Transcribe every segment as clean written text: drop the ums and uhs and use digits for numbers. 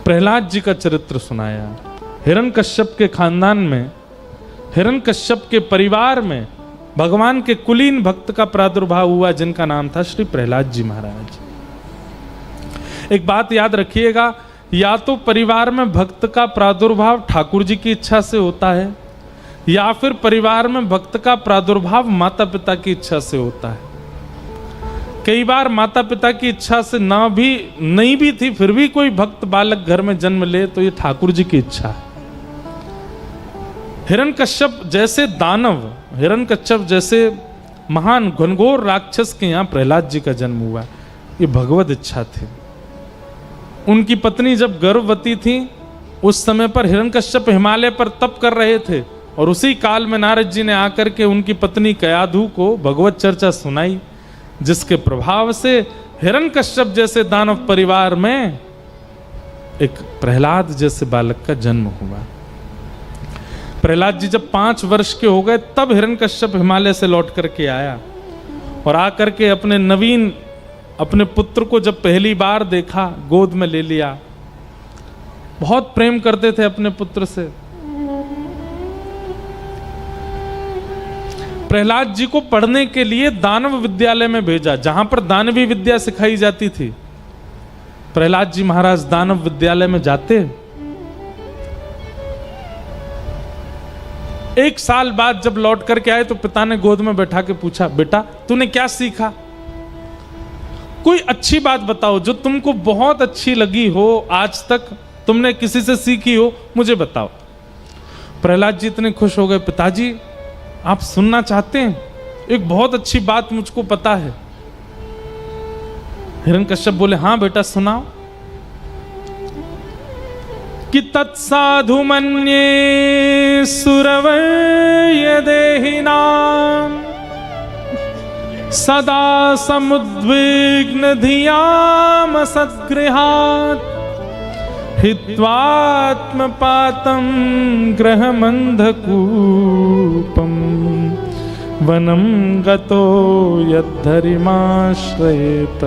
प्रहलाद जी का चरित्र सुनाया। हिरण्यकश्यप के खानदान में, हिरण्यकश्यप के परिवार में भगवान के कुलीन भक्त का प्रादुर्भाव हुआ, जिनका नाम था श्री प्रहलाद जी महाराज। एक बात याद रखिएगा, या तो परिवार में भक्त का प्रादुर्भाव ठाकुर जी की इच्छा से होता है, या फिर परिवार में भक्त का प्रादुर्भाव माता पिता की इच्छा से होता है। कई बार माता पिता की इच्छा से नहीं भी थी, फिर भी कोई भक्त बालक घर में जन्म ले तो ये ठाकुर जी की इच्छा है। हिरण्यकश्यप जैसे दानव, हिरण्यकश्यप जैसे महान घनघोर राक्षस के यहाँ प्रहलाद जी का जन्म हुआ, ये भगवत इच्छा थी। उनकी पत्नी जब गर्भवती थी, उस समय पर हिरण्यकश्यप हिमालय पर तप कर रहे थे, और उसी काल में नारद जी ने आकर के उनकी पत्नी कयाधु को भगवत चर्चा सुनाई, जिसके प्रभाव से हिरण्यकश्यप जैसे दानव परिवार में एक प्रहलाद जैसे बालक का जन्म हुआ। प्रहलाद जी जब 5 वर्ष के हो गए, तब हिरण्यकश्यप हिमालय से लौट करके आया, और आकर के अपने पुत्र को जब पहली बार देखा, गोद में ले लिया। बहुत प्रेम करते थे अपने पुत्र से। प्रहलाद जी को पढ़ने के लिए दानव विद्यालय में भेजा, जहां पर दानवी विद्या सिखाई जाती थी। प्रहलाद जी महाराज दानव विद्यालय में जाते, 1 साल बाद जब लौट करके आए तो पिता ने गोद में बैठा के पूछा, बेटा तूने क्या सीखा? कोई अच्छी बात बताओ जो तुमको बहुत अच्छी लगी हो, आज तक तुमने किसी से सीखी हो, मुझे बताओ। प्रहलाद जी इतने खुश हो गए, पिताजी आप सुनना चाहते हैं? एक बहुत अच्छी बात मुझको पता है। हिरण्यकश्यप बोले, हाँ बेटा सुनाओ। कि तत्साधु मन्ये सुरवय देहिनाम सदा समुद्विग्न धियाम सद्गृहात् हित्वात्मपातं ग्रहमन्धकूपं वनं गतो यद्धरिमाश्रयेत।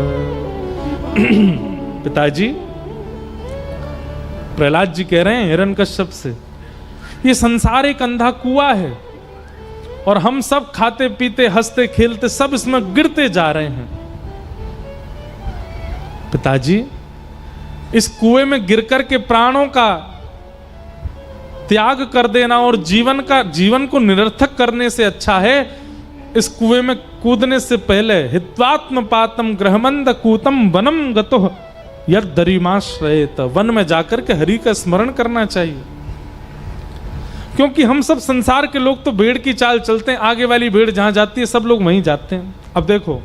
पिताजी, प्रहलाद जी कह रहे हैं हिरण्यकश्यप से, ये संसार एक अंधा कुआं है और हम सब खाते पीते हंसते खेलते सब इसमें गिरते जा रहे हैं। पिताजी, इस कुएं में गिरकर के प्राणों का त्याग कर देना और जीवन को निरर्थक करने से अच्छा है इस कुएं में कूदने से पहले हित्वात्म पातम ग्रहमंद कूतम वनम गतो यद्धरिमाश्रयेत, वन में जाकर के हरि का स्मरण करना चाहिए। क्योंकि हम सब संसार के लोग तो भेड़ की चाल चलते हैं, आगे वाली भेड़ जहां जाती है सब लोग वहीं जाते हैं। अब देखो,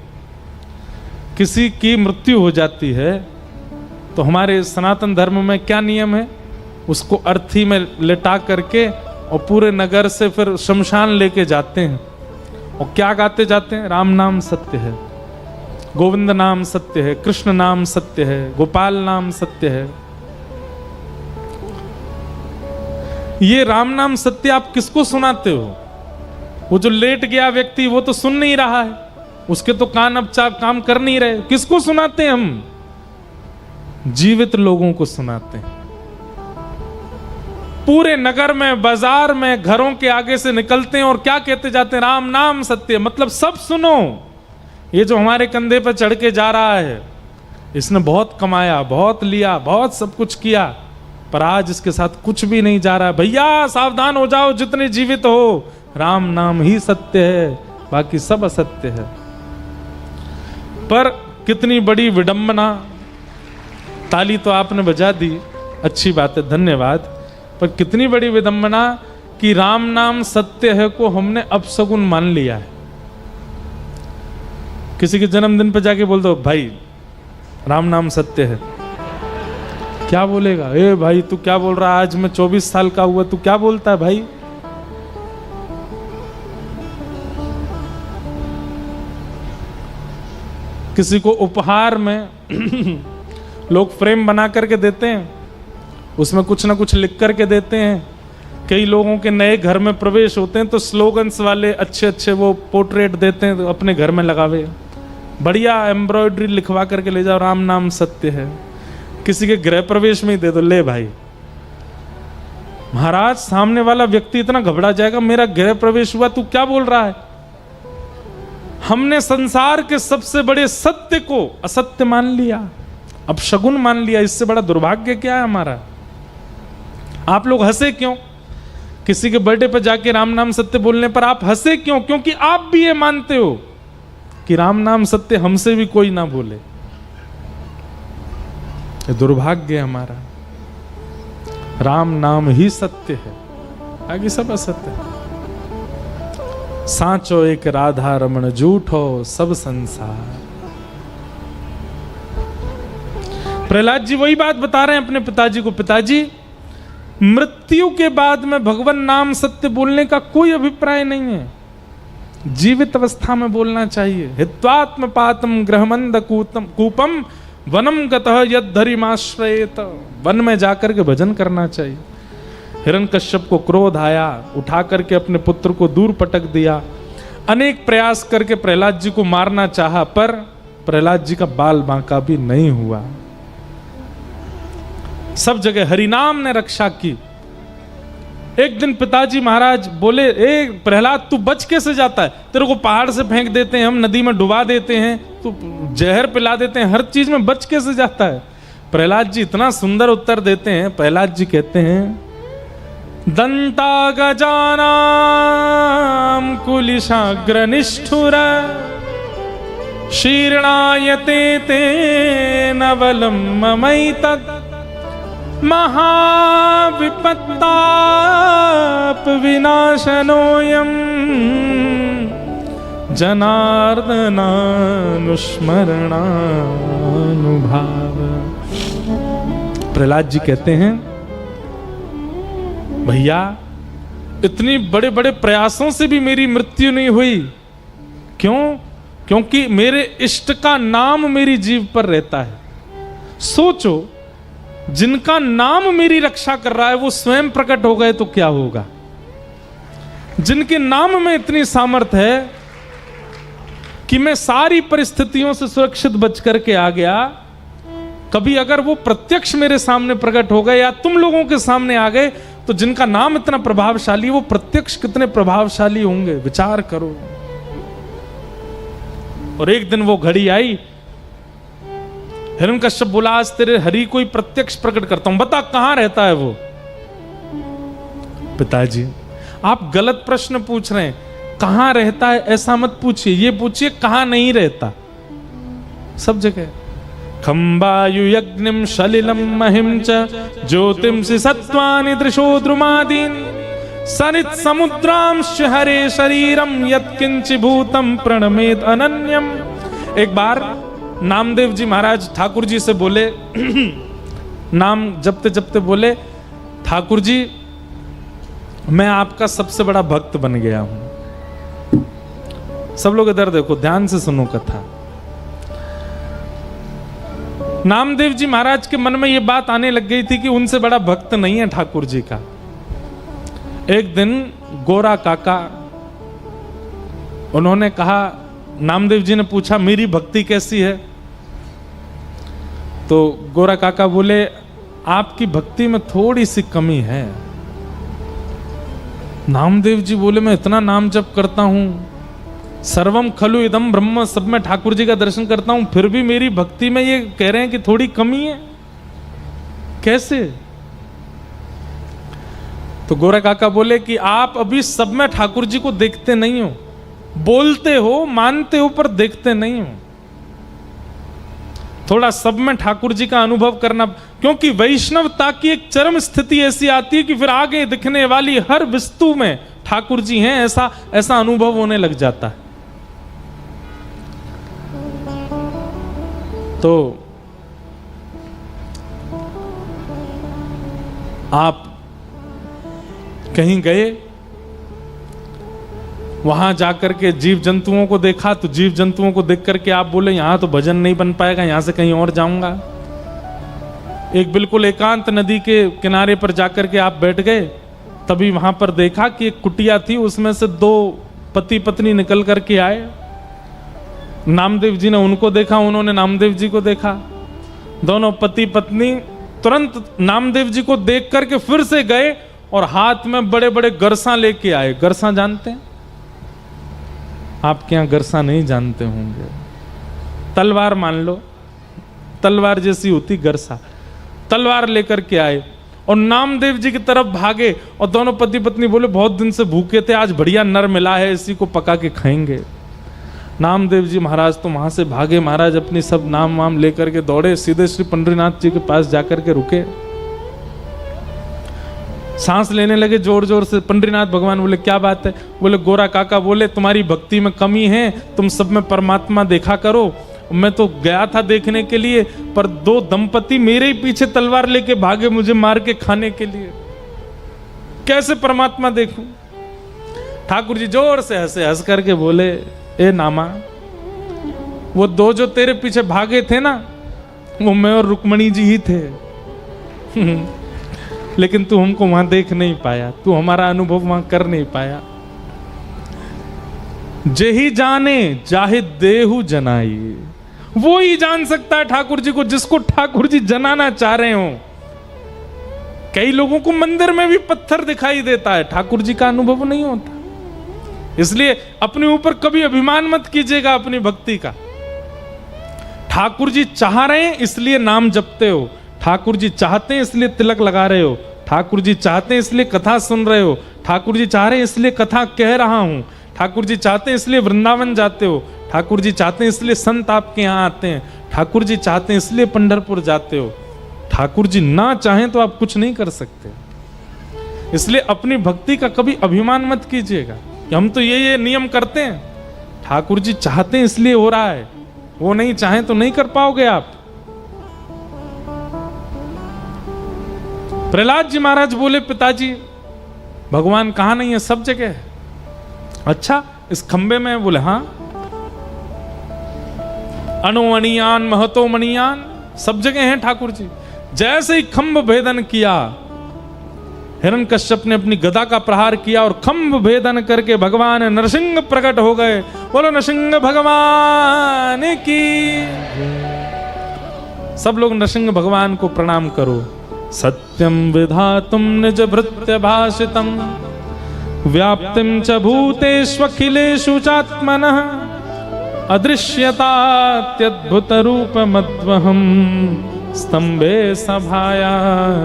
किसी की मृत्यु हो जाती है तो हमारे सनातन धर्म में क्या नियम है, उसको अर्थी में लेटा करके और पूरे नगर से फिर शमशान लेके जाते हैं, और क्या गाते जाते हैं, राम नाम सत्य है, गोविंद नाम सत्य है, कृष्ण नाम सत्य है, गोपाल नाम सत्य है। ये राम नाम सत्य आप किसको सुनाते हो? वो जो लेट गया व्यक्ति वो तो सुन नहीं रहा है, उसके तो कान अब काम कर नहीं रहे। किसको सुनाते हैं हम? जीवित लोगों को सुनाते हैं। पूरे नगर में, बाजार में, घरों के आगे से निकलते हैं और क्या कहते जाते हैं, राम नाम सत्य। मतलब सब सुनो, ये जो हमारे कंधे पर चढ़ के जा रहा है, इसने बहुत कमाया, बहुत लिया, बहुत सब कुछ किया, पर आज इसके साथ कुछ भी नहीं जा रहा है। भैया सावधान हो जाओ, जितने जीवित हो, राम नाम ही सत्य है, बाकी सब असत्य है। पर कितनी बड़ी विडंबना। ताली तो आपने बजा दी, अच्छी बात है, धन्यवाद। पर कितनी बड़ी विडंबना कि राम नाम सत्य है को हमने अपशगुन मान लिया है। किसी के जन्मदिन पे जाके बोल दो, भाई राम नाम सत्य है, क्या बोलेगा? ए भाई तू क्या बोल रहा है, आज मैं 24 साल का हुआ, तू क्या बोलता है भाई? किसी को उपहार में लोग फ्रेम बना करके देते हैं, उसमें कुछ ना कुछ लिख करके देते हैं। कई लोगों के नए घर में प्रवेश होते हैं तो स्लोगन्स वाले अच्छे अच्छे वो पोर्ट्रेट देते हैं, तो अपने घर में लगावे, बढ़िया एम्ब्रॉयडरी लिखवा करके ले जाओ, राम नाम सत्य है। किसी के गृह प्रवेश में ही दे दो, ले भाई। महाराज सामने वाला व्यक्ति इतना घबरा जाएगा, मेरा गृह प्रवेश हुआ, तू क्या बोल रहा है? हमने संसार के सबसे बड़े सत्य को असत्य मान लिया, अब शगुन मान लिया। इससे बड़ा दुर्भाग्य क्या है हमारा? आप लोग हंसे क्यों? किसी के बर्थडे पर जाके राम नाम सत्य बोलने पर आप हंसे क्यों? क्योंकि आप भी ये मानते हो कि राम नाम सत्य हमसे भी कोई ना बोले। ये दुर्भाग्य है हमारा। राम नाम ही सत्य है, आगे सब असत्य है। सांचो एक राधा रमण, झूठो सब संसार। प्रहलाद जी वही बात बता रहे हैं अपने पिताजी को, पिताजी मृत्यु के बाद में भगवान नाम सत्य बोलने का कोई अभिप्राय नहीं है, जीवित अवस्था में बोलना चाहिए। हित्वात्म पातम ग्रहमंद कूपम वनम गतः यद्धरिमाश्रयेत, वन में जाकर के भजन करना चाहिए। हिरण्यकश्यप को क्रोध आया, उठा करके अपने पुत्र को दूर पटक दिया। अनेक प्रयास करके प्रहलाद जी को मारना चाहा, पर प्रहलाद जी का बाल बांका भी नहीं हुआ। सब जगह हरिनाम ने रक्षा की। एक दिन पिताजी महाराज बोले, ए प्रहलाद तू बच कैसे जाता है? तेरे को पहाड़ से फेंक देते हैं, हम नदी में डुबा देते हैं, तू जहर पिला देते हैं, हर चीज में बच कैसे जाता है? प्रहलाद जी इतना सुंदर उत्तर देते हैं। प्रहलाद जी कहते हैं, दंता गजानाम कुलिशाग्र निष्ठुर शीर्णायते ते नवलम ममैतत् महाविपत्ताप विनाशनोयम जनार्दनानुस्मरणानुभाव। प्रहलाद जी कहते हैं, भैया इतनी बड़े बड़े प्रयासों से भी मेरी मृत्यु नहीं हुई। क्यों? क्योंकि मेरे इष्ट का नाम मेरी जीभ पर रहता है। सोचो, जिनका नाम मेरी रक्षा कर रहा है वो स्वयं प्रकट हो गए तो क्या होगा? जिनके नाम में इतनी सामर्थ्य है कि मैं सारी परिस्थितियों से सुरक्षित बच करके आ गया, कभी अगर वो प्रत्यक्ष मेरे सामने प्रकट हो गए या तुम लोगों के सामने आ गए, तो जिनका नाम इतना प्रभावशाली, वो प्रत्यक्ष कितने प्रभावशाली होंगे, विचार करो। और एक दिन वो घड़ी आई, हिरण्यकश्यप बोला, आज तेरे हरि को ही प्रत्यक्ष प्रकट करता हूं, बता कहां रहता है वो? पिताजी आप गलत प्रश्न पूछ रहे हैं। कहां रहता है ऐसा मत पूछिए, ये पूछिए कहां नहीं रहता। सब जगह खंबायु यज्ञम सलिलम महिम च ज्योतिंसि सत्वानि दृशो द्रुमादीन सरित समुद्रांश हरे शरीरम यत्किंचि भूतम प्रणमेत अनन्यम। एक बार नामदेव जी महाराज ठाकुर जी से बोले, नाम जपते जपते बोले, ठाकुर जी मैं आपका सबसे बड़ा भक्त बन गया हूं। सब लोग इधर देखो, ध्यान से सुनो कथा। नामदेव जी महाराज के मन में यह बात आने लग गई थी कि उनसे बड़ा भक्त नहीं है ठाकुर जी का। एक दिन गोरा काका, उन्होंने कहा, नामदेव जी ने पूछा मेरी भक्ति कैसी है? तो गोरा काका बोले, आपकी भक्ति में थोड़ी सी कमी है। नामदेव जी बोले, मैं इतना नाम जप करता हूं, सर्वम खलु इदम ब्रह्म, सब में ठाकुर जी का दर्शन करता हूं, फिर भी मेरी भक्ति में ये कह रहे हैं कि थोड़ी कमी है, कैसे? तो गोरा काका बोले कि आप अभी सब में ठाकुर जी को देखते नहीं हो, बोलते हो, मानते हो, पर देखते नहीं हो। थोड़ा सब में ठाकुर जी का अनुभव करना, क्योंकि वैष्णवता की एक चरम स्थिति ऐसी आती है कि फिर आगे दिखने वाली हर वस्तु में ठाकुर जी हैं, ऐसा अनुभव होने लग जाता है। तो आप कहीं गए, वहां जाकर के जीव जंतुओं को देखा, तो जीव जंतुओं को देख करके आप बोले, यहां तो भजन नहीं बन पाएगा, यहां से कहीं और जाऊंगा। एक बिल्कुल एकांत नदी के किनारे पर जाकर के आप बैठ गए, तभी वहां पर देखा कि एक कुटिया थी, उसमें से दो पति पत्नी निकल करके आए। नामदेव जी ने उनको देखा, उन्होंने नामदेव जी को देखा। दोनों पति पत्नी तुरंत नामदेव जी को देख करके फिर से गए और हाथ में बड़े बड़े गरसा लेके आए। गरसा जानते हैं? आपके यहां गरसा नहीं जानते होंगे। तलवार मान लो, तलवार जैसी होती गरसा। तलवार लेकर के आए और नामदेव जी की तरफ भागे और दोनों पति पत्नी बोले बहुत दिन से भूखे थे, आज बढ़िया नर मिला है, इसी को पका के खाएंगे। नामदेव जी महाराज तो वहां से भागे, महाराज अपनी सब नाम वाम लेकर के दौड़े, सीधे श्री पंडरीनाथ जी के पास जाकर के रुके, सांस लेने लगे जोर जोर से। पंडरीनाथ भगवान बोले क्या बात है? बोले गोरा काका बोले तुम्हारी भक्ति में कमी है, तुम सब में परमात्मा देखा करो। मैं तो गया था देखने के लिए, पर दो दंपति मेरे ही पीछे तलवार लेके भागे मुझे मार के खाने के लिए, कैसे परमात्मा देखूं? ठाकुर जी जोर से हंसे, हंस करके बोले ए नामा, वो दो जो तेरे पीछे भागे थे ना, वो मैं और रुक्मणी जी ही थे। लेकिन तू हमको वहां देख नहीं पाया, तू हमारा अनुभव वहां कर नहीं पाया। जेही जाने जाहे देहु जनाई, वो ही जान सकता है ठाकुर जी को जिसको ठाकुर जी जनाना चाह रहे हो। कई लोगों को मंदिर में भी पत्थर दिखाई देता है, ठाकुर जी का अनुभव नहीं होता। इसलिए अपने ऊपर कभी अभिमान मत कीजिएगा अपनी भक्ति का। ठाकुर जी चाह रहे हैं इसलिए नाम जपते हो, ठाकुर जी चाहते हैं इसलिए तिलक लगा रहे हो, ठाकुर जी चाहते हैं इसलिए कथा सुन रहे हो, ठाकुर जी चाह रहे हैं इसलिए कथा कह रहा हूं, ठाकुर जी चाहते हैं इसलिए वृंदावन जाते हो, ठाकुर जी चाहते हैं इसलिए संत आपके यहाँ आते हैं, ठाकुर जी चाहते हैं इसलिए पंढरपुर जाते हो। ठाकुर जी ना चाहें तो आप कुछ नहीं कर सकते। इसलिए अपनी भक्ति का कभी अभिमान मत कीजिएगा कि हम तो ये नियम करते हैं, ठाकुर जी चाहते हैं इसलिए हो रहा है, वो नहीं चाहें तो नहीं कर पाओगे आप। प्रहलाद जी महाराज बोले पिताजी भगवान कहां नहीं है? सब जगह है। अच्छा इस खंबे में? बोले हाँ। अणुमणियान महतो मणियान, सब जगह हैं ठाकुर जी। जैसे ही खंभ भेदन किया, हिरण्यकश्यप ने अपनी गदा का प्रहार किया और खंभ भेदन करके भगवान नरसिंह प्रकट हो गए। बोलो नरसिंह भगवान की। सब लोग नरसिंह भगवान को प्रणाम करो। सत्यम विधातुम निज भृत्य भाषितम व्याप्तिम च भूतेष्वखिलेषु चात्मनः अदृश्यतात्यद्भुत रूपमद्वहं स्तंभे सभाया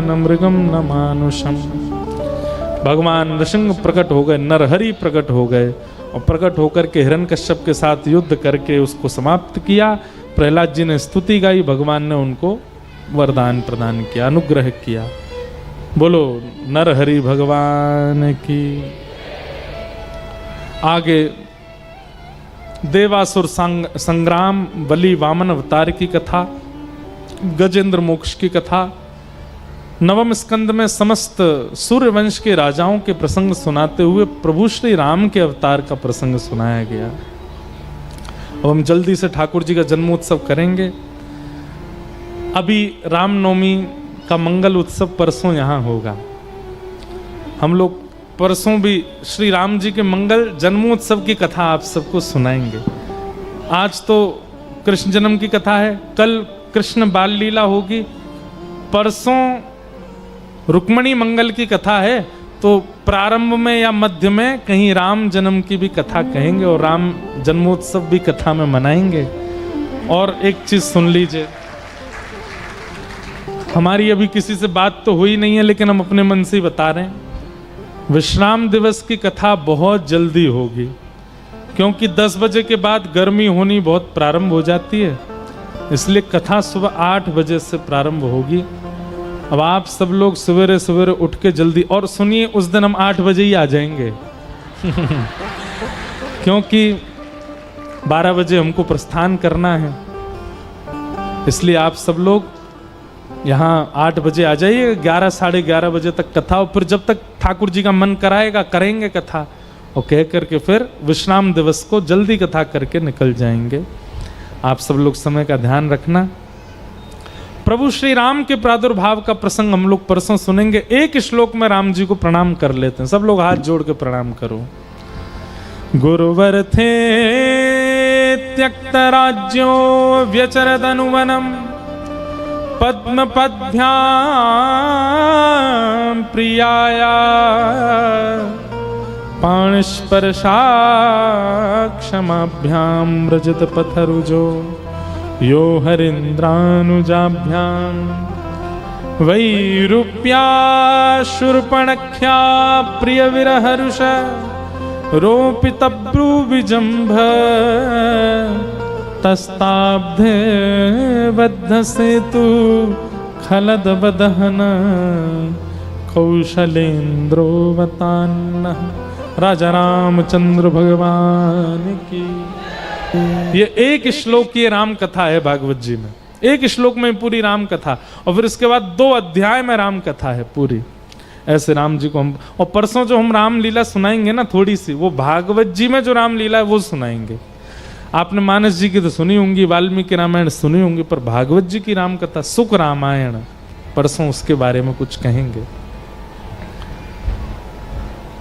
न मृगम न मानुषम। भगवान नरसिंह प्रकट हो गए, नरहरि प्रकट हो गए और प्रकट होकर के हिरण्यकश्यप के साथ युद्ध करके उसको समाप्त किया। प्रहलाद जी ने स्तुति गाई, भगवान ने उनको वरदान प्रदान किया, अनुग्रह किया। बोलो नरहरि भगवान की। आगे देवासुर संग्राम, बलि वामन अवतार की कथा, गजेंद्र मोक्ष की कथा, नवम स्कंद में समस्त सूर्य वंश के राजाओं के प्रसंग सुनाते हुए प्रभु श्री राम के अवतार का प्रसंग सुनाया गया। अब हम जल्दी से ठाकुर जी का जन्मोत्सव करेंगे। अभी रामनवमी का मंगल उत्सव परसों यहाँ होगा। हम लोग परसों भी श्री राम जी के मंगल जन्मोत्सव की कथा आप सबको सुनाएंगे। आज तो कृष्ण जन्म की कथा है, कल कृष्ण बाल लीला होगी, परसों रुक्मणी मंगल की कथा है, तो प्रारंभ में या मध्य में कहीं राम जन्म की भी कथा कहेंगे और राम जन्मोत्सव भी कथा में मनाएंगे। और एक चीज सुन लीजिए, हमारी अभी किसी से बात तो हुई नहीं है लेकिन हम अपने मन से ही बता रहे हैं, विश्राम दिवस की कथा बहुत जल्दी होगी, क्योंकि 10 बजे के बाद गर्मी होनी बहुत प्रारंभ हो जाती है, इसलिए कथा सुबह 8 बजे से प्रारंभ होगी। अब आप सब लोग सवेरे सवेरे उठ के जल्दी, और सुनिए उस दिन हम 8 बजे ही आ जाएंगे क्योंकि 12 बजे हमको प्रस्थान करना है, इसलिए आप सब लोग यहाँ 8 बजे आ जाइए। 11 साढ़े 11 बजे तक कथा, और फिर जब तक ठाकुर जी का मन कराएगा करेंगे कथा, और कह करके फिर विश्राम दिवस को जल्दी कथा करके निकल जाएंगे। आप सब लोग समय का ध्यान रखना। प्रभु श्री राम के प्रादुर्भाव का प्रसंग हम लोग परसों सुनेंगे। एक श्लोक में राम जी को प्रणाम कर लेते हैं। सब लोग हाथ जोड़ के प्रणाम करो। गुरुवर थे त्यक्त राज्यो व्यचरदनुवनम पद्म पद्भ्याम प्रियाया पाणिस्पर्शाक्षमाभ्याम व्रजत पथरुजो यो हरीन्द्रानुजाभ्याम वैरूप्या शूर्पणख्या प्रिय विरहरुष रोपितब्रूविजम्भ तस्ताब्धे बद्ध सेतु खलद बदहन कौशलेन्द्रोवतान्नः। राजा रामचंद्र भगवान की। ये एक श्लोक की राम कथा है भागवत जी में, एक श्लोक में पूरी राम कथा, और फिर इसके बाद 2 अध्याय में राम कथा है पूरी। ऐसे राम जी को हम, और परसों जो हम रामलीला सुनाएंगे ना थोड़ी सी, वो भागवत जी में जो रामलीला है वो सुनाएंगे। आपने मानस जी की तो सुनी होंगी, वाल्मीकि रामायण सुनी होंगी, पर भागवत जी की राम कथा सुख रामायण, परसों उसके बारे में कुछ कहेंगे।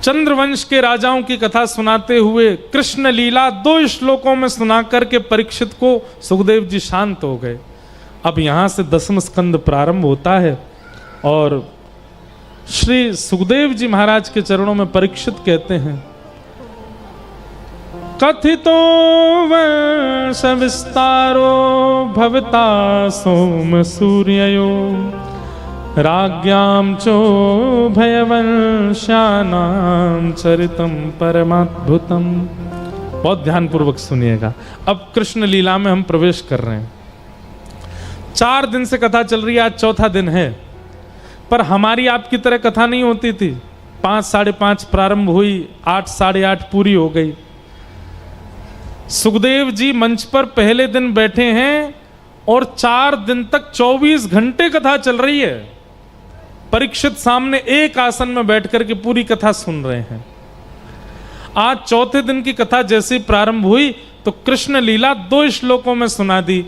चंद्रवंश के राजाओं की कथा सुनाते हुए कृष्ण लीला 2 श्लोकों में सुना करके परीक्षित को सुखदेव जी शांत हो गए। अब यहां से 10वां स्कंद प्रारंभ होता है और श्री सुखदेव जी महाराज के चरणों में परीक्षित कहते हैं, कथितो वंश विस्तारो भवता सोम सूर्ययो राज्ञां चो भयवंश्यानां चरितम परमाद्भुतम। बहुत ध्यानपूर्वक सुनिएगा। अब कृष्ण लीला में हम प्रवेश कर रहे हैं। 4 दिन से कथा चल रही है, आज 4था दिन है, पर हमारी आपकी तरह कथा नहीं होती थी। 5 साढ़े 5 प्रारंभ हुई, 8 साढ़े 8 पूरी हो गई। सुखदेव जी मंच पर पहले दिन बैठे हैं और 4 दिन तक 24 घंटे कथा चल रही है। परीक्षित सामने एक आसन में बैठकर के पूरी कथा सुन रहे हैं। आज 4थे दिन की कथा जैसे प्रारंभ हुई तो कृष्ण लीला 2 श्लोकों में सुना दी।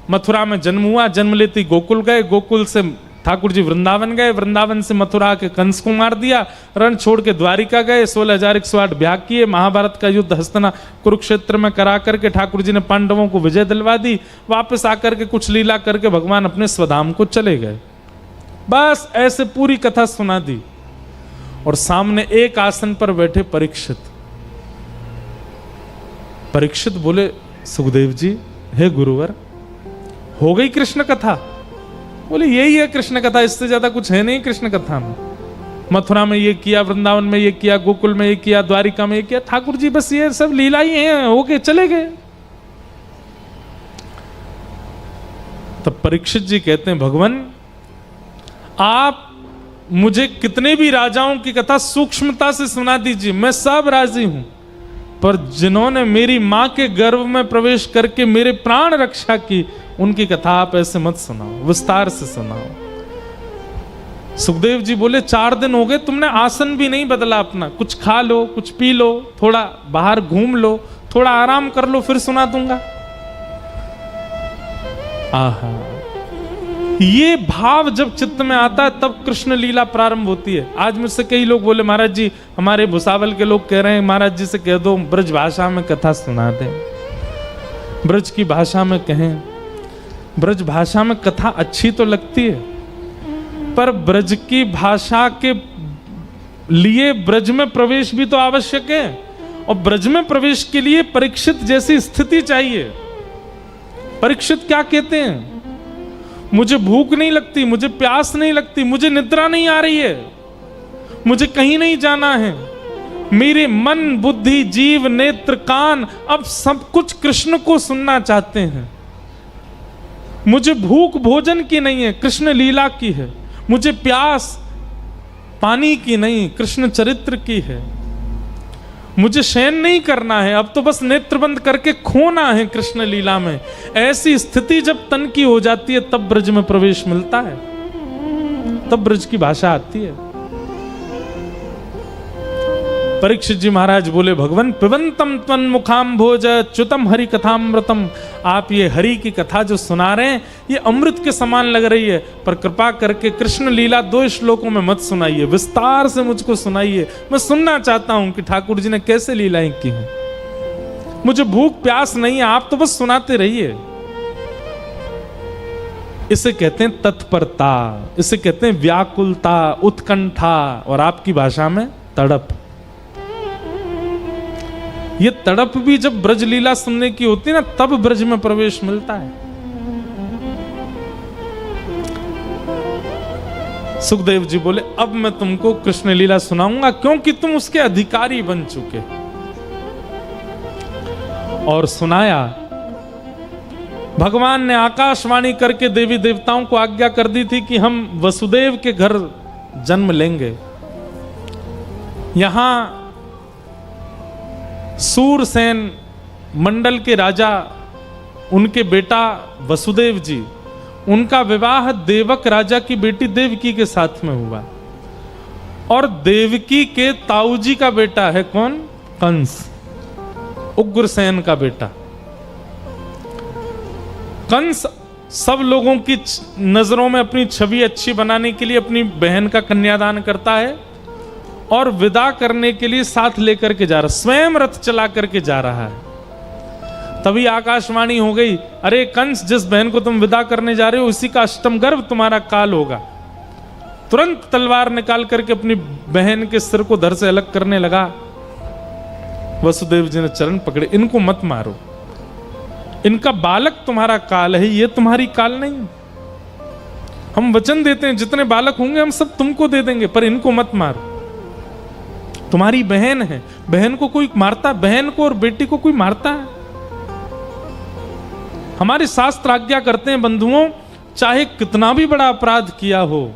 मथुरा में जन्म हुआ, जन्म लेते गोकुल गए, गोकुल से ठाकुर जी वृंदावन गए, वृंदावन से मथुरा के कंस को मार दिया, रण छोड़ के द्वारिका गए, 16,108 ब्याह किए, महाभारत का युद्ध हस्तना कुरुक्षेत्र में करा करके ठाकुर जी ने पांडवों को विजय दिलवा दी। वापस आकर के कुछ लीला करके भगवान अपने स्वधाम को चले गए। बस ऐसे पूरी कथा सुना दी और सामने एक आसन पर बैठे परीक्षित। परीक्षित बोले, सुखदेव जी, हे गुरुवर, हो गई कृष्ण कथा? बोले, यही है कृष्ण कथा, इससे ज्यादा कुछ है नहीं कृष्ण कथा में। मथुरा में ये किया, वृंदावन में ये किया, गोकुल में ये किया, द्वारिका में ये किया, ठाकुर जी बस ये सब लीला ही है, हो गए, चले गए। तब परीक्षित जी कहते हैं, भगवान आप मुझे कितने भी राजाओं की कथा सूक्ष्मता से सुना दीजिए, मैं सब राजी हूं, पर जिन्होंने मेरी मां के गर्भ में प्रवेश करके मेरे प्राण रक्षा की, उनकी कथा आप ऐसे मत सुनाओ, विस्तार से सुनाओ। सुखदेव जी बोले, 4 दिन हो गए, तुमने आसन भी नहीं बदला अपना, कुछ खा लो, कुछ पी लो, थोड़ा बाहर घूम लो, थोड़ा आराम कर लो, फिर सुना दूंगा। आहा, ये भाव जब चित्त में आता है तब कृष्ण लीला प्रारंभ होती है। आज मुझसे कई लोग बोले, महाराज जी, हमारे भुसावल के लोग कह रहे हैं, महाराज जी से कह दो ब्रज भाषा में कथा सुना दें, ब्रज की भाषा में कहें। ब्रज भाषा में कथा अच्छी तो लगती है, पर ब्रज की भाषा के लिए ब्रज में प्रवेश भी तो आवश्यक है, और ब्रज में प्रवेश के लिए परीक्षित जैसी स्थिति चाहिए। परीक्षित क्या कहते हैं, मुझे भूख नहीं लगती, मुझे प्यास नहीं लगती, मुझे निद्रा नहीं आ रही है, मुझे कहीं नहीं जाना है, मेरे मन बुद्धि जीव नेत्र कान अब सब कुछ कृष्ण को सुनना चाहते हैं। मुझे भूख भोजन की नहीं है, कृष्ण लीला की है। मुझे प्यास पानी की नहीं, कृष्ण चरित्र की है। मुझे शयन नहीं करना है, अब तो बस नेत्र बंद करके खोना है कृष्ण लीला में। ऐसी स्थिति जब तन की हो जाती है तब ब्रज में प्रवेश मिलता है, तब ब्रज की भाषा आती है। परीक्षित जी महाराज बोले, भगवान पिबंतम त्वन् मुखाम्भोज च्युतम हरि कथामृतम। आप ये हरि की कथा जो सुना रहे हैं ये अमृत के समान लग रही है, पर कृपा करके कृष्ण लीला 2 श्लोकों में मत सुनाइए, विस्तार से मुझको सुनाइए। मैं सुनना चाहता हूं कि ठाकुर जी ने कैसे लीलाएं की हैं। मुझे भूख प्यास नहीं है, आप तो बस सुनाते रहिए। इसे कहते हैं तत्परता, इसे कहते हैं व्याकुलता, उत्कंठा, और आपकी भाषा में तड़प। ये तड़प भी जब ब्रज लीला सुनने की होती है ना, तब ब्रज में प्रवेश मिलता है। सुखदेव जी बोले अब मैं तुमको कृष्ण लीला सुनाऊंगा, क्योंकि तुम उसके अधिकारी बन चुके। और सुनाया। भगवान ने आकाशवाणी करके देवी देवताओं को आज्ञा कर दी थी कि हम वसुदेव के घर जन्म लेंगे। यहां सूरसेन मंडल के राजा, उनके बेटा वसुदेव जी, उनका विवाह देवक राजा की बेटी देवकी के साथ में हुआ। और देवकी के ताऊजी का बेटा है कौन? कंस, उग्रसेन का बेटा। कंस सब लोगों की नजरों में अपनी छवि अच्छी बनाने के लिए अपनी बहन का कन्यादान करता है और विदा करने के लिए साथ लेकर के जा रहा, स्वयं रथ चला करके जा रहा है। तभी आकाशवाणी हो गई, अरे कंस, जिस बहन को तुम विदा करने जा रहे हो उसी का अष्टम गर्भ तुम्हारा काल होगा। तुरंत तलवार निकाल करके अपनी बहन के सिर को धड़ से अलग करने लगा। वसुदेव जी ने चरण पकड़े, इनको मत मारो, इनका बालक तुम्हारा काल है, ये तुम्हारी काल नहीं। हम वचन देते हैं जितने बालक होंगे हम सब तुमको दे देंगे, पर इनको मत मारो, तुम्हारी बहन है। बहन को कोई मारता, बहन को और बेटी को कोई मारता है? हमारे शास्त्र आज्ञा करते हैं बंधुओं, चाहे कितना भी बड़ा अपराध किया हो,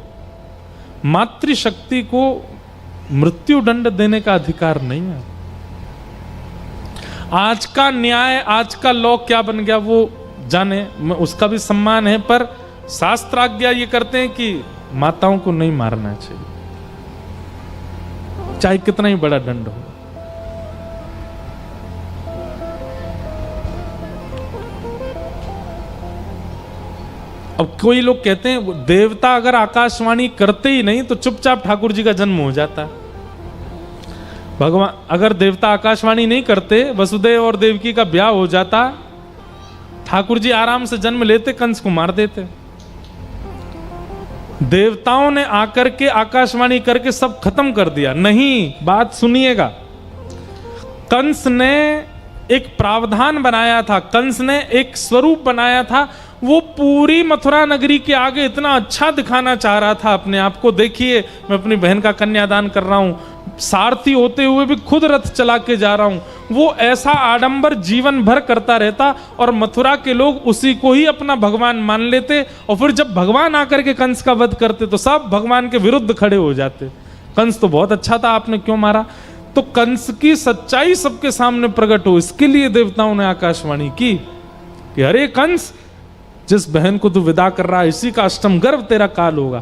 मातृशक्ति को मृत्यु दंड देने का अधिकार नहीं है। आज का न्याय, आज का लॉ क्या बन गया वो जाने, उसका भी सम्मान है, पर शास्त्र आज्ञा ये करते हैं कि माताओं को नहीं मारना चाहिए, चाहे कितना ही बड़ा दंड हो। अब कोई लोग कहते हैं देवता अगर आकाशवाणी करते ही नहीं तो चुपचाप ठाकुर जी का जन्म हो जाता। भगवान अगर देवता आकाशवाणी नहीं करते, वसुदेव और देवकी का ब्याह हो जाता, ठाकुर जी आराम से जन्म लेते, कंस को मार देते। देवताओं ने आकर के आकाशवाणी करके सब खत्म कर दिया। नहीं, बात सुनिएगा। कंस ने एक प्रावधान बनाया था, कंस ने एक स्वरूप बनाया था। वो पूरी मथुरा नगरी के आगे इतना अच्छा दिखाना चाह रहा था अपने आप को, देखिए मैं अपनी बहन का कन्यादान कर रहा हूं, सारथी होते हुए भी खुद रथ चला के जा रहा हूं। वो ऐसा आडंबर जीवन भर करता रहता और मथुरा के लोग उसी को ही अपना भगवान मान लेते। और फिर जब भगवान आकर के कंस का वध करते तो सब भगवान के विरुद्ध खड़े हो जाते। कंस तो बहुत अच्छा था, आपने क्यों मारा? तो कंस की सच्चाई सबके सामने प्रकट हो, इसके लिए देवताओं ने आकाशवाणी की कि अरे कंस, जिस बहन को तू विदा कर रहा है इसी का अष्टम गर्भ तेरा काल होगा।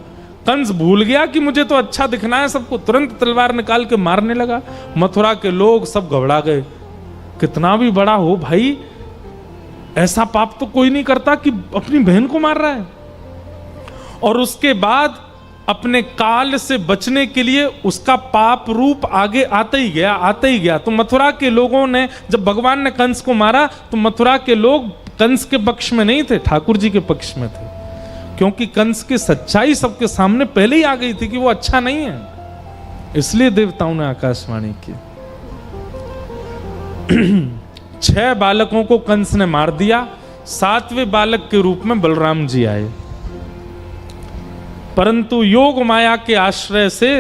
कंस भूल गया कि मुझे तो अच्छा दिखना है सबको, तुरंत तलवार निकाल के मारने लगा। मथुरा के लोग सब घबरा गए। कितना भी बड़ा हो भाई, ऐसा पाप तो कोई नहीं करता कि अपनी बहन को मार रहा है। और उसके बाद अपने काल से बचने के लिए उसका पाप रूप आगे आता ही गया, आता ही गया। तो मथुरा के लोगों ने, जब भगवान ने कंस को मारा तो मथुरा के लोग कंस के पक्ष में नहीं थे, ठाकुर जी के पक्ष में थे, क्योंकि कंस की सच्चाई सबके सामने पहले ही आ गई थी कि वो अच्छा नहीं है। इसलिए देवताओं ने आकाशवाणी की। 6 बालकों को कंस ने मार दिया, 7वें बालक के रूप में बलराम जी आए। परंतु योग माया के आश्रय से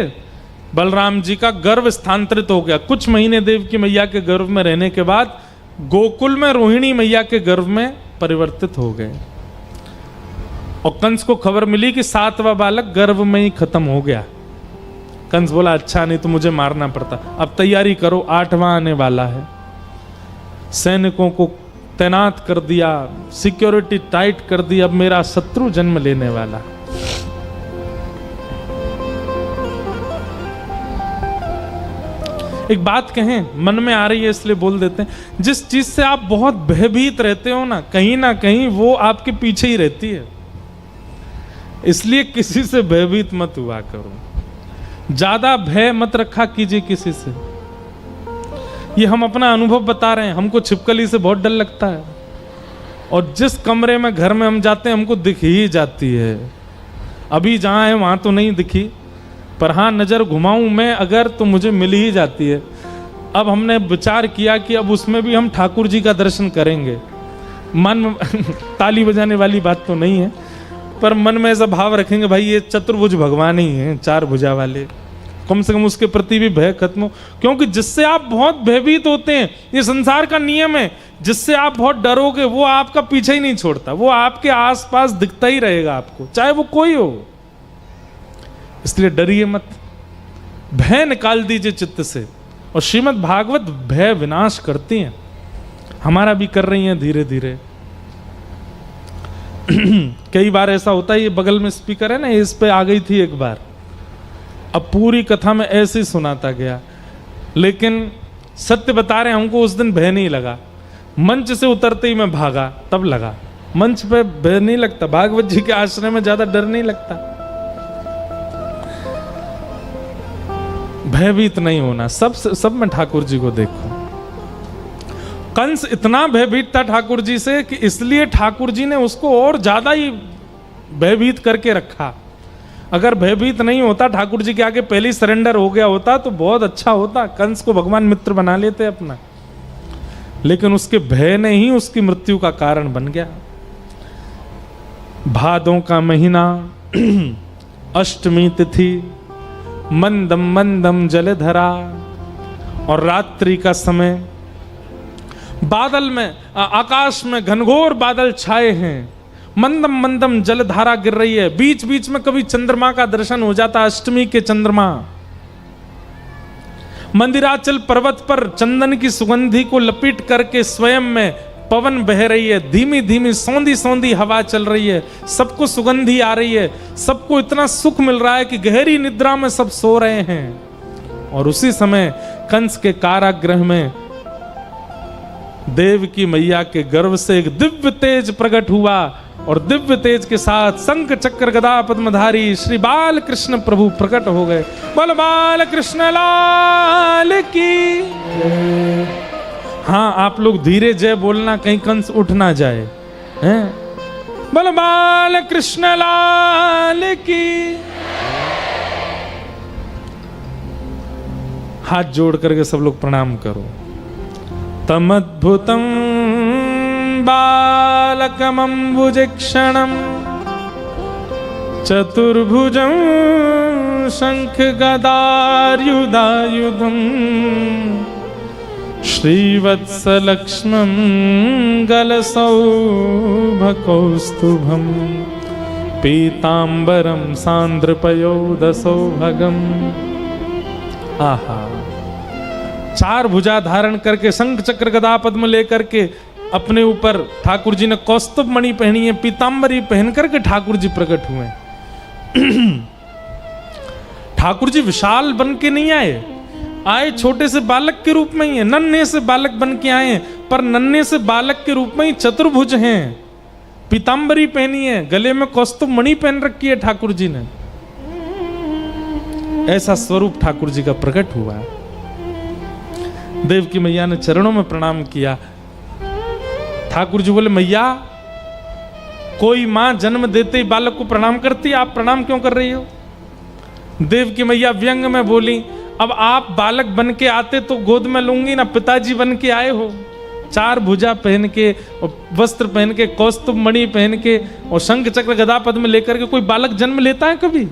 बलराम जी का गर्भ स्थानांतरित हो गया। कुछ महीने देवकी मैया के गर्भ में रहने के बाद गोकुल में रोहिणी मैया के गर्भ में परिवर्तित हो गए। और कंस को खबर मिली कि 7वां बालक गर्भ में ही खत्म हो गया। कंस बोला अच्छा, नहीं तो मुझे मारना पड़ता, अब तैयारी करो, 8वां आने वाला है। सैनिकों को तैनात कर दिया, सिक्योरिटी टाइट कर दी, अब मेरा शत्रु जन्म लेने वाला। एक बात कहें, मन में आ रही है इसलिए बोल देते हैं। जिस चीज से आप बहुत भयभीत रहते हो ना कहीं वो आपके पीछे ही रहती है। इसलिए किसी से भयभीत मत हुआ करो, ज्यादा भय मत रखा कीजिए किसी से। ये हम अपना अनुभव बता रहे हैं, हमको छिपकली से बहुत डर लगता है और जिस कमरे में घर में हम जाते हैं हमको दिख ही जाती है। अभी जहाँ है वहाँ तो नहीं दिखी, पर हाँ नज़र घुमाऊँ मैं अगर तो मुझे मिल ही जाती है। अब हमने विचार किया कि अब उसमें भी हम ठाकुर जी का दर्शन करेंगे। मन ताली बजाने वाली बात तो नहीं है, पर मन में ऐसा भाव रखेंगे भाई ये चतुर्भुज भगवान ही हैं, 4 भुजा वाले, कम से कम उसके प्रति भी भय खत्म हो। क्योंकि जिससे आप बहुत भयभीत होते हैं, ये संसार का नियम है, जिससे आप बहुत डरोगे वो आपका पीछे ही नहीं छोड़ता, वो आपके आसपास दिखता ही रहेगा आपको, चाहे वो कोई हो। इसलिए डरिए मत, भय निकाल दीजिए चित्त से। और श्रीमद् भागवत भय विनाश करती हैं, हमारा भी कर रही हैं धीरे धीरे। कई बार ऐसा होता है, ये बगल में स्पीकर है ना, इस पे आ गई थी एक बार, अब पूरी कथा में ऐसे ही सुनाता गया, लेकिन सत्य बता रहे हैं हमको उस दिन भय नहीं लगा। मंच से उतरते ही मैं भागा, तब लगा। मंच पे भय नहीं लगता, भागवत जी के आश्रय में ज्यादा डर नहीं लगता। भयभीत नहीं होना, सब में ठाकुर जी को देखो। कंस इतना भयभीत था ठाकुर जी से कि इसलिए ठाकुर जी ने उसको और ज्यादा ही भयभीत करके रखा। अगर भयभीत नहीं होता, ठाकुर जी के आगे पहले ही सरेंडर हो गया होता तो बहुत अच्छा होता, कंस को भगवान मित्र बना लेते अपना। लेकिन उसके भय ने ही उसकी मृत्यु का कारण बन गया। भादों का महीना, अष्टमी तिथि, मंदम मंदम जलधरा, और रात्रि का समय, बादल में, आकाश में घनघोर बादल छाए हैं, मंदम मंदम जलधारा गिर रही है, बीच बीच में कभी चंद्रमा का दर्शन हो जाता, अष्टमी के चंद्रमा। मंदिराचल पर्वत पर चंदन की सुगंधी को लपेट करके स्वयं में पवन बह रही है, धीमी धीमी सौंधी सौंधी हवा चल रही है, सबको सुगंधी आ रही है, सबको इतना सुख मिल रहा है कि गहरी निद्रा में सब सो रहे हैं। और उसी समय कंस के कारागृह में देव की मैया के गर्भ से एक दिव्य तेज प्रकट हुआ, और दिव्य तेज के साथ शंख चक्र गदा पद्मधारी श्री बाल कृष्ण प्रभु प्रकट हो गए। बोल बाल कृष्ण लाल की। हाँ, आप लोग धीरे जय बोलना, कहीं कंस उठ ना जाए, हैं? बोल बाल कृष्ण लाल की। हाथ जोड़ करके सब लोग प्रणाम करो। तमद्भुतं बालकमम्बुजक्षणं चतुर्भुजं शंख गदार्युधायुधं श्रीवत्सलक्ष्मं गलसौभकौस्तुभं पीताम्बरं सान्द्रपयोदसौभगम्। आहा, 4 भुजा धारण करके, शंख चक्र गदा पद्म लेकर के अपने ऊपर ठाकुर जी ने कौस्तुभ मणि पहनी है, पीताम्बरी पहन करके ठाकुर जी प्रकट हुए। ठाकुर जी विशाल बन के नहीं आए छोटे से बालक के रूप में ही है, नन्हे से बालक बन के आए, पर नन्हे से बालक के रूप में ही चतुर्भुज हैं, पीताम्बरी पहनी है, गले में कौस्तुभ मणि पहन रखी है ठाकुर जी ने। ऐसा स्वरूप ठाकुर जी का प्रकट हुआ। देव की मैया ने चरणों में प्रणाम किया। ठाकुर जी बोले, मैया, कोई मां जन्म देते ही बालक को प्रणाम करती, आप प्रणाम क्यों कर रही हो? देव की मैया व्यंग में बोली, अब आप बालक बन के आते तो गोद में लूंगी ना, पिताजी बन के आए हो, 4 भुजा पहन के और वस्त्र पहन के, कौस्तुभ मणि पहन के और शंख चक्र गदा पद्म लेकर के कोई बालक जन्म लेता है कभी?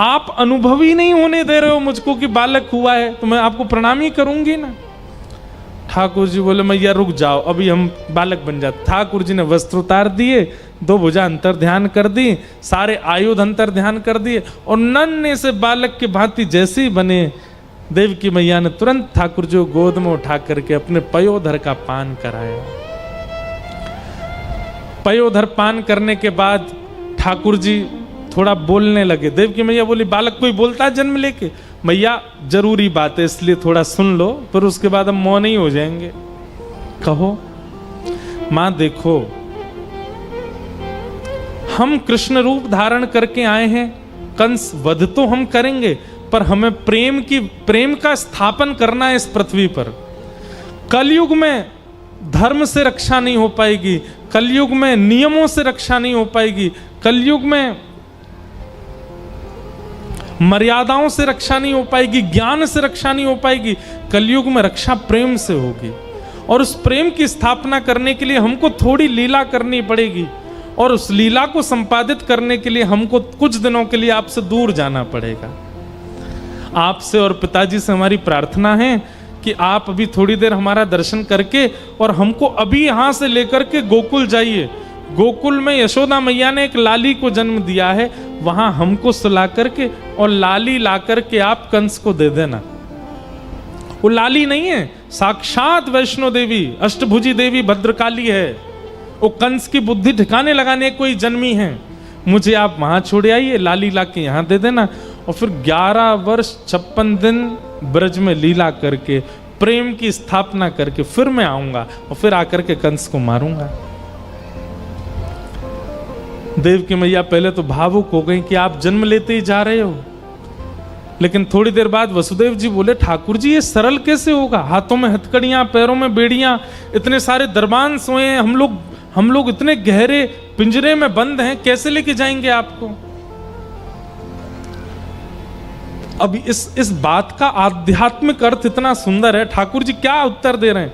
आप अनुभव ही नहीं होने दे रहे हो मुझको कि बालक हुआ है, तो मैं आपको प्रणाम ही करूंगी ना। ठाकुर जी बोले, मैया रुक जाओ, अभी हम बालक बन जाते। ठाकुर जी ने वस्त्र उतार दिए, 2 भुजा अंतर ध्यान कर दी, सारे आयुध अंतर ध्यान कर दिए, और नन्हे से बालक के भांति जैसे ही बने, देव की मैया ने तुरंत ठाकुर जी को गोद में उठा करके अपने पयोधर का पान कराया। पयोधर पान करने के बाद ठाकुर जी थोड़ा बोलने लगे। देव की मैया बोली, बालक कोई बोलता है जन्म लेके? मैया, जरूरी बात है इसलिए थोड़ा सुन लो, फिर उसके बाद हम मौन ही हो जाएंगे। कहो। मां देखो, हम कृष्ण रूप धारण करके आए हैं, कंस वध तो हम करेंगे, पर हमें प्रेम का स्थापन करना है इस पृथ्वी पर। कलयुग में धर्म से रक्षा नहीं हो पाएगी, कलयुग में नियमों से रक्षा नहीं हो पाएगी, कलयुग में मर्यादाओं से रक्षा नहीं हो पाएगी, ज्ञान से रक्षा नहीं हो पाएगी। कलयुग में रक्षा प्रेम से होगी। और उस प्रेम की स्थापना करने के लिए हमको थोड़ी लीला करनी पड़ेगी, और उस लीला को संपादित करने के लिए हमको कुछ दिनों के लिए आपसे दूर जाना पड़ेगा। आपसे और पिताजी से हमारी प्रार्थना है कि आप अभी थोड़ी देर हमारा दर्शन करके और हमको अभी यहाँ से लेकर के गोकुल जाइए। गोकुल में यशोदा मैया ने एक लाली को जन्म दिया है, वहां हमको सुला करके और लाली ला करके आप कंस को दे देना। वो लाली नहीं है, साक्षात वैष्णो देवी, अष्टभुजी देवी भद्रकाली है। वो कंस की बुद्धि ठिकाने लगाने कोई जन्मी है। मुझे आप वहां छोड़ आइए, लाली ला के यहाँ दे देना, और फिर 11 वर्ष 56 दिन ब्रज में लीला करके प्रेम की स्थापना करके फिर मैं आऊंगा, और फिर आकर के कंस को मारूंगा। देवकी मैया पहले तो भावुक हो गई कि आप जन्म लेते ही जा रहे हो, लेकिन थोड़ी देर बाद वसुदेव जी बोले, ठाकुर जी ये सरल कैसे होगा? हाथों में हथकड़ियां, पैरों में बेड़ियां, इतने सारे दरबान सोए हैं, हम लोग इतने गहरे पिंजरे में बंद हैं, कैसे लेके जाएंगे आपको? अब इस बात का आध्यात्मिक अर्थ इतना सुंदर है। ठाकुर जी क्या उत्तर दे रहे हैं?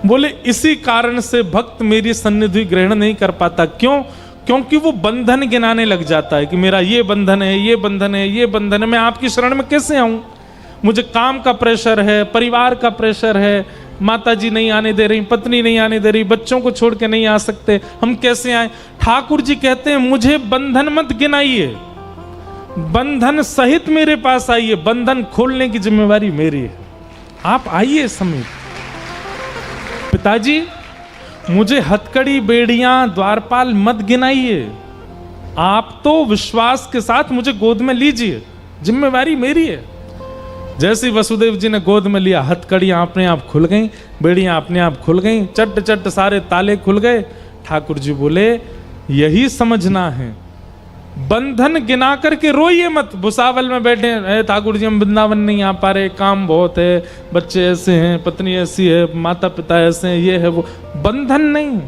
बोले, इसी कारण से भक्त मेरी सन्निधि ग्रहण नहीं कर पाता। क्यों? क्योंकि वो बंधन गिनाने लग जाता है कि मेरा ये बंधन है, ये बंधन है, ये बंधन है, मैं आपकी शरण में कैसे आऊं? मुझे काम का प्रेशर है, परिवार का प्रेशर है, माता जी नहीं आने दे रही, पत्नी नहीं आने दे रही, बच्चों को छोड़ के नहीं आ सकते, हम कैसे आए? ठाकुर जी कहते हैं, मुझे बंधन मत गिनाइए, बंधन सहित मेरे पास आइए, बंधन खोलने की जिम्मेवारी मेरी है, आप आइए समीप। पिताजी मुझे हथकड़ी, बेड़ियां, द्वारपाल मत गिनाइए, आप तो विश्वास के साथ मुझे गोद में लीजिए, जिम्मेवारी मेरी है। जैसे वसुदेव जी ने गोद में लिया, हथकड़ियां अपने आप खुल गईं, बेड़ियां अपने आप खुल गईं, चट चट सारे ताले खुल गए। ठाकुर जी बोले, यही समझना है, बंधन गिना करके रोइए मत। भुसावल में बैठे हैं, ठाकुर जी हम वृंदावन नहीं आ पा रहे, काम बहुत है, बच्चे ऐसे हैं, पत्नी ऐसी है, माता पिता ऐसे हैं, ये है वो, बंधन नहीं।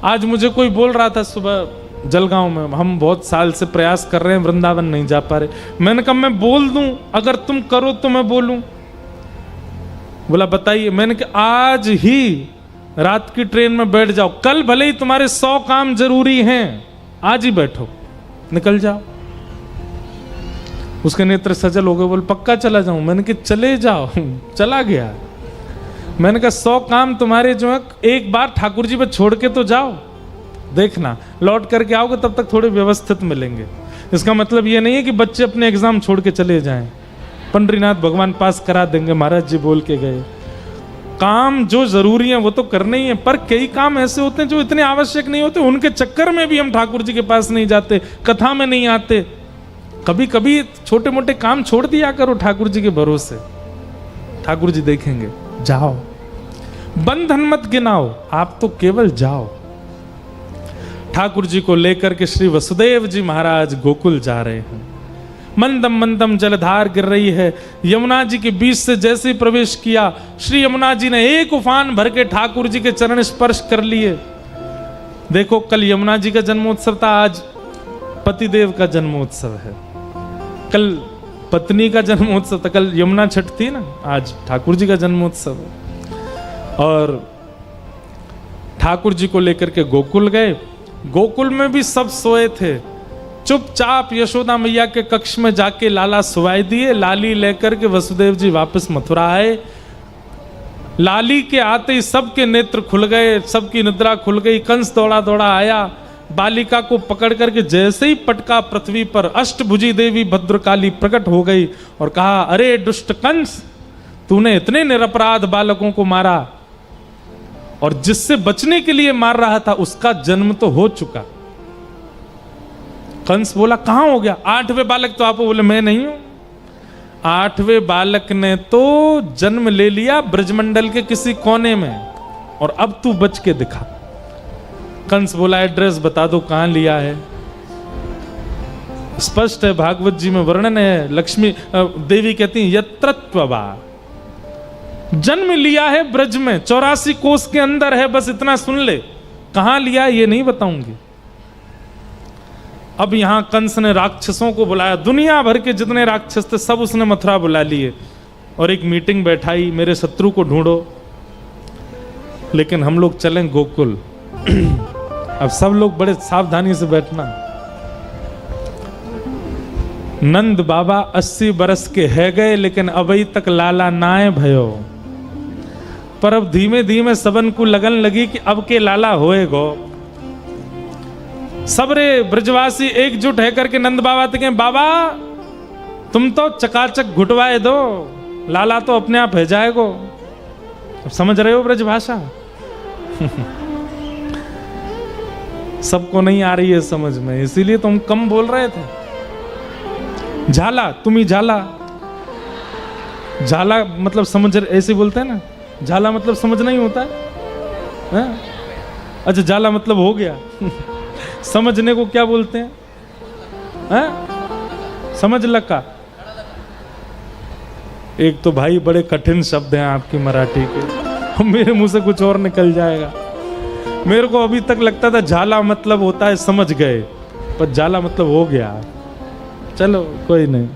आज मुझे कोई बोल रहा था सुबह जलगांव में, हम बहुत साल से प्रयास कर रहे हैं, वृंदावन नहीं जा पा रहे। मैंने कहा मैं बोल दूं, अगर तुम करो तो मैं बोलूं। बोला बताइए। मैंने कहा आज ही रात की ट्रेन में बैठ जाओ, कल भले ही तुम्हारे 100 काम जरूरी हैं, आज ही बैठो, निकल जाओ। उसके नेत्र सजल हो गए, बोल पक्का चला जाऊं? मैंने कहा चले जाओ। चला गया। मैंने कहा 100 काम तुम्हारे जो है, एक बार ठाकुर जी पे छोड़ के तो जाओ, देखना लौट करके आओगे तब तक थोड़े व्यवस्थित मिलेंगे। इसका मतलब ये नहीं है कि बच्चे अपने एग्जाम छोड़ के चले जाएं, पंडरीनाथ भगवान पास करा देंगे, महाराज जी बोल के गए। काम जो जरूरी है वो तो करने ही है, पर कई काम ऐसे होते हैं जो इतने आवश्यक नहीं होते, उनके चक्कर में भी हम ठाकुर जी के पास नहीं जाते, कथा में नहीं आते। कभी कभी छोटे मोटे काम छोड़ दिया करो ठाकुर जी के भरोसे, ठाकुर जी देखेंगे। जाओ, बंधन मत गिनाओ, आप तो केवल जाओ। ठाकुर जी को लेकर के श्री वसुदेव जी महाराज गोकुल जा रहे हैं। मंदम मंदम जलधार गिर रही है, यमुना जी के बीच से जैसे ही प्रवेश किया, श्री यमुना जी ने एक उफान भर के ठाकुर जी के चरण स्पर्श कर लिए। देखो कल यमुना जी का जन्मोत्सव था, आज पतिदेव का जन्मोत्सव है। कल पत्नी का जन्मोत्सव था, कल यमुना छठ थी ना, आज ठाकुर जी का जन्मोत्सव है। और ठाकुर जी को लेकर के गोकुल गए। गोकुल में भी सब सोए थे, चुपचाप यशोदा मैया के कक्ष में जाके लाला सुवाई दिए। लाली लेकर के वसुदेव जी वापस मथुरा आए। लाली के आते ही सबके नेत्र खुल गए, सबकी निद्रा खुल गई। कंस दौड़ा दौड़ा आया, बालिका को पकड़ करके जैसे ही पटका पृथ्वी पर, अष्टभुजी देवी भद्रकाली प्रकट हो गई और कहा, अरे दुष्ट कंस, तूने इतने निरपराध बालकों को मारा, और जिससे बचने के लिए मार रहा था उसका जन्म तो हो चुका। कंस बोला कहां हो गया? 8वें बालक तो आप? बोले मैं नहीं हूं। 8वें बालक ने तो जन्म ले लिया ब्रजमंडल के किसी कोने में, और अब तू बच के दिखा। कंस बोला एड्रेस बता दो, कहां लिया है? स्पष्ट है, भागवत जी में वर्णन है। लक्ष्मी देवी कहती है यत्रत्ववा, जन्म लिया है ब्रज में, 84 कोस के अंदर है, बस इतना सुन ले। कहां लिया ये नहीं बताऊंगी। अब यहां कंस ने राक्षसों को बुलाया, दुनिया भर के जितने राक्षस थे सब उसने मथुरा बुला लिए और एक मीटिंग बैठाई, मेरे शत्रु को ढूंढो, लेकिन हम लोग चलें गोकुल। अब सब लोग बड़े सावधानी से बैठना। नंद बाबा 80 बरस के है गए, लेकिन अभी तक लाला नाए भयो। पर अब धीमे धीमे सबन को लगन लगी कि अब के लाला होएगो। सबरे ब्रजवासी एकजुट है करके नंद बाबा तक, बाबा तुम तो चकाचक घुटवाए दो, लाला तो अपने आप है जाएगो। अब समझ रहे हो ब्रजभाषा? सबको नहीं आ रही है समझ में, इसीलिए तुम कम बोल रहे थे। झाला, तुम ही झाला। झाला मतलब समझ, ऐसे बोलते हैं ना, झाला मतलब समझना ही होता है। अच्छा, झाला मतलब हो गया। समझने को क्या बोलते हैं? समझ लगा। एक तो भाई बड़े कठिन शब्द हैं आपकी मराठी के, मेरे मुंह से कुछ और निकल जाएगा। मेरे को अभी तक लगता था झाला मतलब होता है समझ गए, पर झाला मतलब हो गया। चलो कोई नहीं।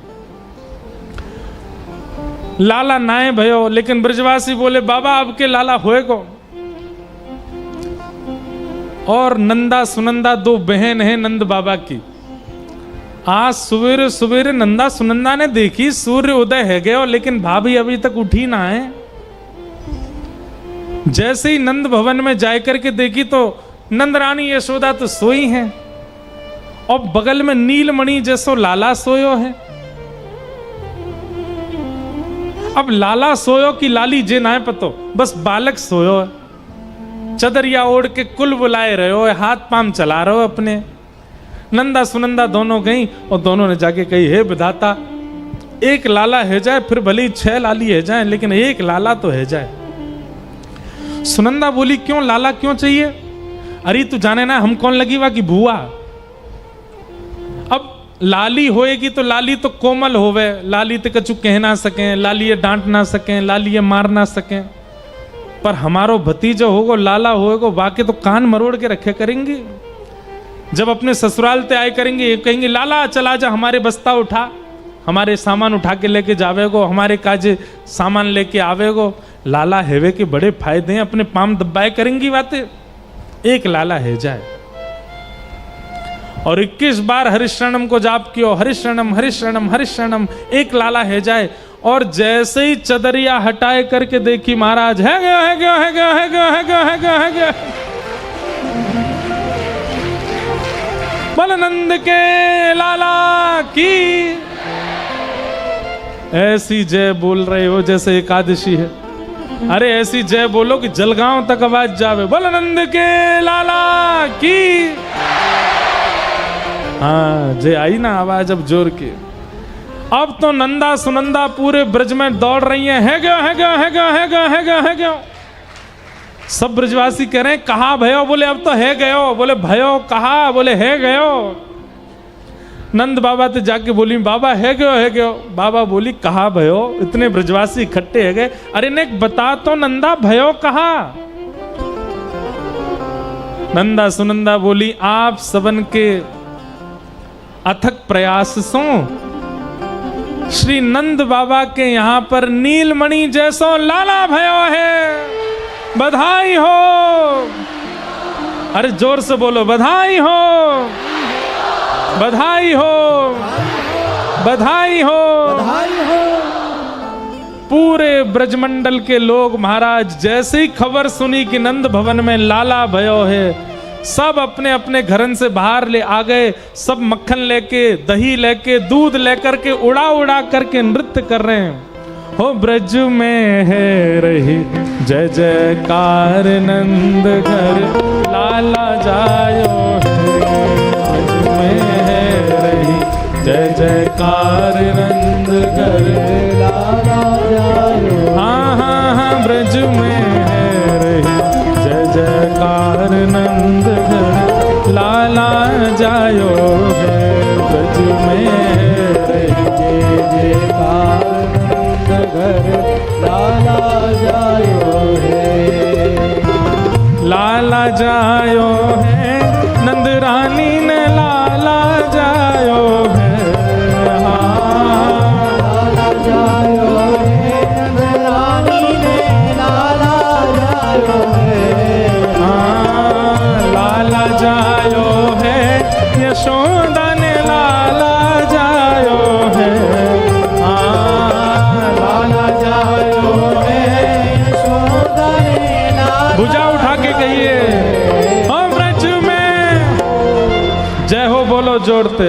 लाला नाए भयो, लेकिन ब्रजवासी बोले बाबा अब के लाला होएगो। और नंदा सुनंदा 2 बहन हैं नंद बाबा की। आज सवेरे सवेरे नंदा सुनंदा ने देखी सूर्य उदय है गया, लेकिन भाभी अभी तक उठी ना है। जैसे ही नंद भवन में जाकर के देखी तो नंद रानी यशोदा तो सोई हैं और बगल में नीलमणि जैसो लाला सोयो है। अब लाला सोयो कि लाली जे ना पतो, बस बालक सोयो है। चदरिया ओढ़ के कुल बुलाए रहे हो, हाथ पाम चला रहे हो अपने। नंदा सुनंदा दोनों गई और दोनों ने जाके कही, हे विधाता, एक लाला है जाए, फिर भले ही 6 लाली है जाए, लेकिन एक लाला तो है जाए। सुनंदा बोली, क्यों लाला क्यों चाहिए? अरे तू जाने ना हम कौन लगी वा की बुआ। अब लाली होएगी तो लाली तो कोमल होवे, लाली तो कछु कह ना सकें, लाली ये डांट ना सकें, लाली ये मार ना सकें। पर हमारो भतीजा होगो लाला होएगो, वाके तो कान मरोड़ के रखे करेंगे। जब अपने ससुराल ते आए करेंगे, ये कहेंगे लाला चला जा, हमारे बस्ता उठा, हमारे सामान उठा के लेके जावेगो, हमारे काजे सामान लेके आवेगो। लाला हेवे के बड़े फायदे हैं, अपने पाम दबाए करेंगी बातें। एक लाला है जाए। और 21 बार हरिशरणम को जाप कियो, हरिशरणम हरिशरणम हरिशरणम, एक लाला है जाए। और जैसे ही चदरिया हटाए करके देखी महाराज, है गया है गया है गया है गया है गया है गया है गया। बलनंद के लाला की। ऐसी जय बोल रहे हो जैसे एकादशी है। अरे ऐसी जय बोलो कि जलगांव तक आवाज जावे, बलनंद के लाला की। हाँ जय आई ना आवाज अब जोर के। अब तो नंदा सुनंदा पूरे ब्रज में दौड़ रही है गया है गया है गया है गया है गया है गया। सब ब्रजवासी कह रहे हैं कहा भयो, बोले अब तो है गयो, बोले भयो कहा, बोले है गयो। नंद बाबा तो जाके बोली बाबा है गयो है गयो। बाबा बोली कहा भयो, इतने ब्रजवासी इकट्ठे है गए। अरे ने बता तो नंदा भयो कहा। नंदा सुनंदा बोली आप सबन के अथक प्रयास सो श्री नंद बाबा के यहाँ पर नीलमणि जैसो लाला भयो है, बधाई हो। अरे जोर से बोलो बधाई हो, बधाई हो, बधाई हो, बधाई हो। पूरे ब्रजमंडल के लोग महाराज जैसे ही खबर सुनी कि नंद भवन में लाला भयो है, सब अपने अपने घरन से बाहर ले आ गए। सब मक्खन लेके, दही लेके, दूध लेकर के उड़ा उड़ा करके नृत्य कर रहे हैं। हो ब्रज में है रही जय जयकार, नंद घर लाला जायो है। ब्रज में है रही जय जयकार, नंद घर लाला जायो। हाँ हाँ हाँ ब्रज में है रही जय जयकार, नंद घर लाला जायो है। ब्रज में है रही जय जयकार, नंद घर लाला जायो। जोड़ते